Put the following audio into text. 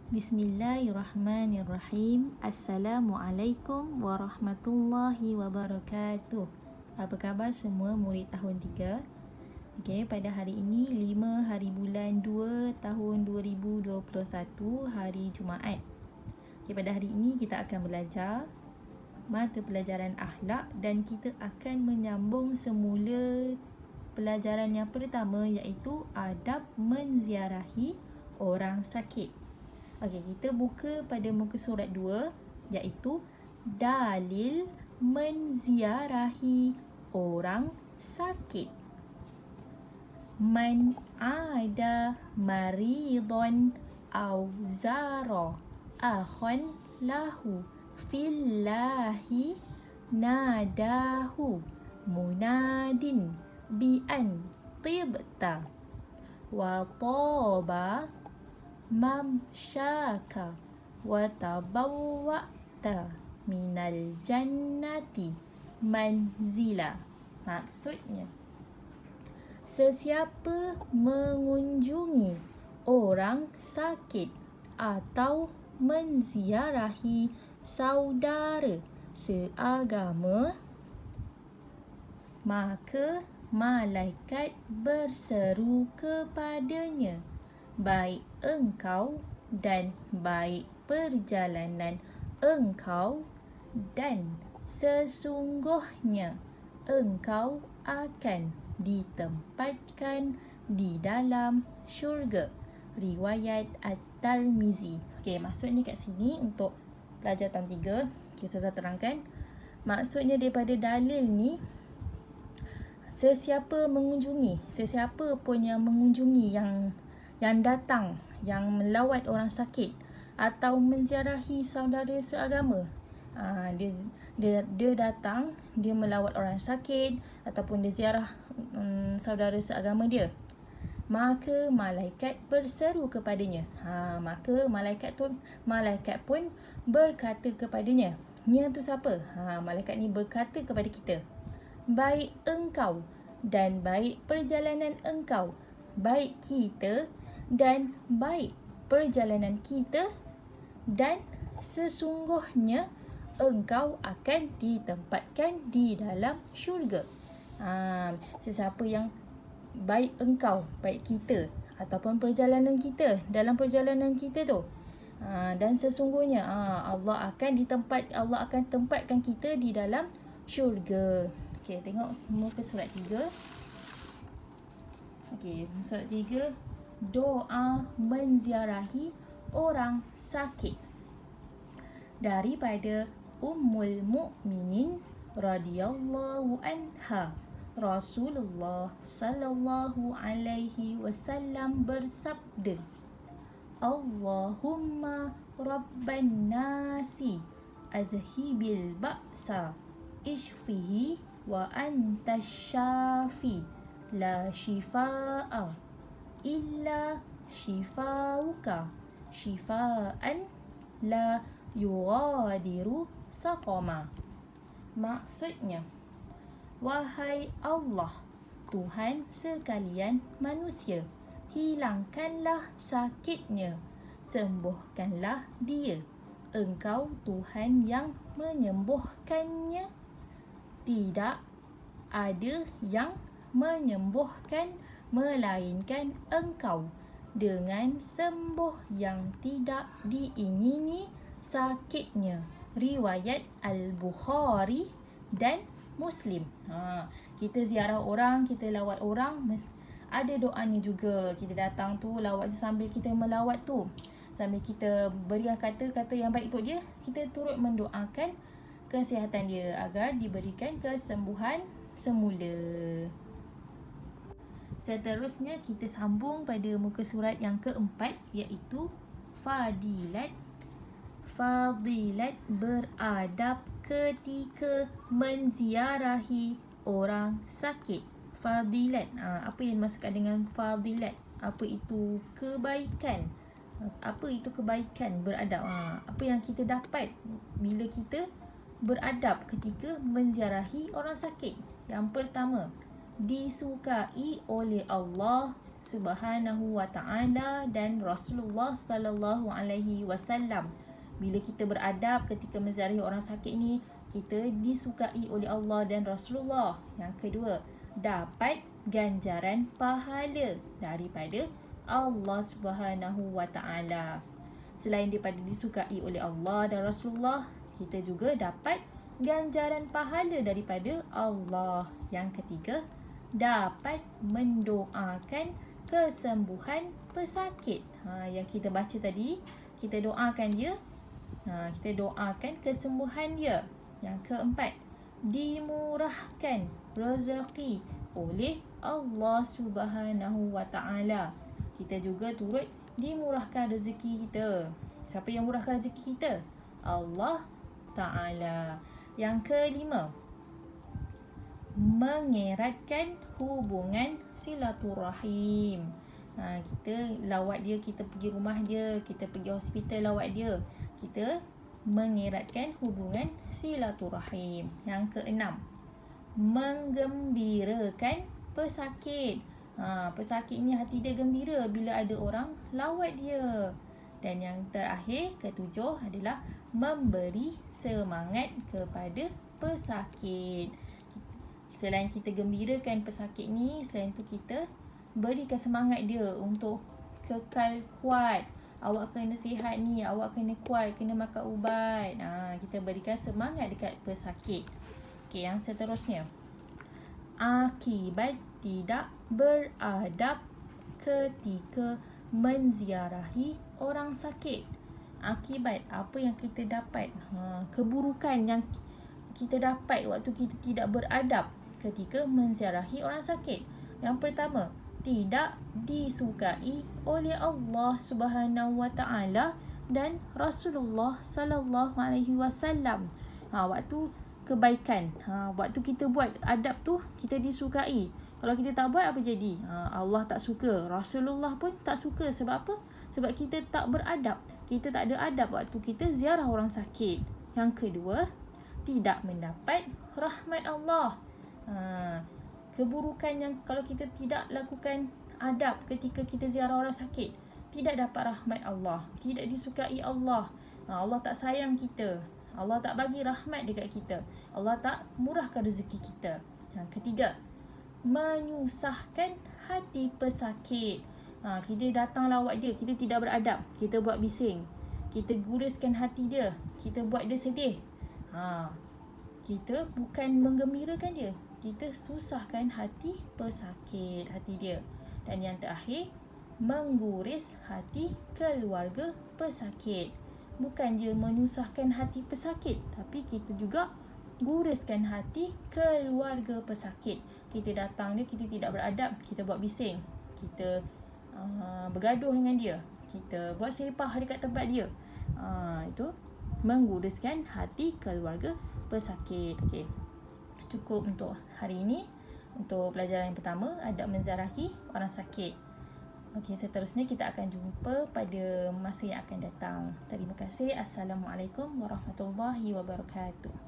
Bismillahirrahmanirrahim. Assalamualaikum warahmatullahi wabarakatuh. Apa khabar semua murid tahun 3? Okey, pada hari ini 5 hari bulan 2 tahun 2021, hari Jumaat. Okey, pada hari ini kita akan belajar mata pelajaran akhlak dan kita akan menyambung semula pelajaran yang pertama, iaitu adab menziarahi orang sakit. Okey, kita buka pada muka surat 2, iaitu dalil menziarahi orang sakit. Man ada maridon au zara akhon lahu fillahi nadahu munadin bi an tibta wa taba mamsyaka wa tabawwa'ta minal jannati manzila. Maksudnya, sesiapa mengunjungi orang sakit atau menziarahi saudara seagama, maka malaikat berseru kepadanya, baik engkau dan baik perjalanan engkau, dan sesungguhnya engkau akan ditempatkan di dalam syurga. Riwayat At-Tirmizi. Okey, maksudnya kat sini untuk pelajar tahun 3, saya terangkan. Maksudnya daripada dalil ni, sesiapa pun yang mengunjungi, yang datang, yang melawat orang sakit atau menziarahi saudara seagama, dia datang, dia melawat orang sakit ataupun dia ziarah saudara seagama dia, maka malaikat berseru kepadanya. Maka malaikat pun berkata kepadanya. Nya tu siapa? Malaikat ni berkata kepada kita, baik engkau dan baik perjalanan engkau, baik kita dan baik perjalanan kita, dan sesungguhnya engkau akan ditempatkan di dalam syurga. Sesiapa yang baik engkau, baik kita ataupun perjalanan kita, dalam perjalanan kita tu, dan sesungguhnya Allah akan tempatkan kita di dalam syurga. Okey, tengok semua ke surat 3. Okey, surat 3, doa menziarahi orang sakit. Daripada Ummul Mukminin radhiyallahu anha, Rasulullah sallallahu alaihi wasallam bersabda, Allahumma rabban nasi adhibil ba'sa ishfihi wa anta syafi la shifaa illa shifauka shifaan la yughadiru saqama. Maksudnya, wahai Allah, Tuhan sekalian manusia, hilangkanlah sakitnya, sembuhkanlah dia. Engkau Tuhan yang menyembuhkannya, tidak ada yang menyembuhkan melainkan engkau, dengan sembuh yang tidak diingini sakitnya. Riwayat Al-Bukhari dan Muslim. Kita ziarah orang, kita lawat orang, ada doanya juga. Kita datang tu, lawat sambil kita melawat tu, sambil kita berikan kata-kata yang baik untuk dia, kita turut mendoakan kesihatan dia agar diberikan kesembuhan semula. Seterusnya kita sambung pada muka surat yang keempat, iaitu fadilat beradab ketika menziarahi orang sakit. Fadilat, apa yang dimaksudkan dengan fadilat? Apa itu kebaikan? Apa itu kebaikan beradab? Apa yang kita dapat bila kita beradab ketika menziarahi orang sakit? Yang pertama, disukai oleh Allah Subhanahu wa ta'ala dan Rasulullah sallallahu alaihi wasallam. Bila kita beradab ketika menziarahi orang sakit ni, kita disukai oleh Allah dan Rasulullah. Yang kedua, dapat ganjaran pahala daripada Allah Subhanahu wa ta'ala. Selain daripada disukai oleh Allah dan Rasulullah, kita juga dapat ganjaran pahala daripada Allah. Yang ketiga, dapat mendoakan kesembuhan pesakit. Yang kita baca tadi, kita doakan dia. Kita doakan kesembuhan dia. Yang keempat, dimurahkan rezeki oleh Allah Subhanahu wa ta'ala. Kita juga turut dimurahkan rezeki kita. Siapa yang murahkan rezeki kita? Allah Ta'ala. Yang kelima, mengeratkan hubungan silaturahim. Kita lawat dia, kita pergi rumah dia, kita pergi hospital lawat dia. Kita mengeratkan hubungan silaturahim. Yang keenam, menggembirakan pesakit. Pesakit ni hati dia gembira bila ada orang lawat dia. Dan yang terakhir, ketujuh adalah memberi semangat kepada pesakit. Selain kita gembirakan pesakit ni, selain tu kita berikan semangat dia untuk kekal kuat. Awak kena sihat ni, awak kena kuat, kena makan ubat. Kita berikan semangat dekat pesakit. Okey, yang seterusnya. Akibat tidak beradab ketika menziarahi orang sakit. Akibat apa yang kita dapat, keburukan yang kita dapat waktu kita tidak beradab ketika menziarahi orang sakit. Yang pertama, tidak disukai oleh Allah Subhanahu wa ta'ala dan Rasulullah sallallahu alaihi wasallam. Waktu kebaikan, waktu kita buat adab tu, kita disukai. Kalau kita tak buat, apa jadi? Allah tak suka, Rasulullah pun tak suka. Sebab apa? Sebab kita tak beradab. Kita tak ada adab waktu kita ziarah orang sakit. Yang kedua, tidak mendapat rahmat Allah. Keburukan yang kalau kita tidak lakukan adab ketika kita ziarah orang sakit, tidak dapat rahmat Allah, tidak disukai Allah. Allah tak sayang kita, Allah tak bagi rahmat dekat kita, Allah tak murahkan rezeki kita. Yang ketiga, menyusahkan hati pesakit. Kita datang lawat dia, kita tidak beradab, kita buat bising, kita guriskan hati dia, kita buat dia sedih. Kita bukan menggembirakan dia, kita susahkan hati pesakit, hati dia. Dan yang terakhir, mengguris hati keluarga pesakit. Bukan je menyusahkan hati pesakit, tapi kita juga guriskan hati keluarga pesakit. Kita datang dia, kita tidak beradab, kita buat bising, kita bergaduh dengan dia, kita buat sepah dekat tempat dia. Itu mengguriskan hati keluarga pesakit. Okey, cukup untuk hari ini. Untuk pelajaran yang pertama, adab menziarahi orang sakit. Okey, seterusnya kita akan jumpa pada masa yang akan datang. Terima kasih. Assalamualaikum warahmatullahi wabarakatuh.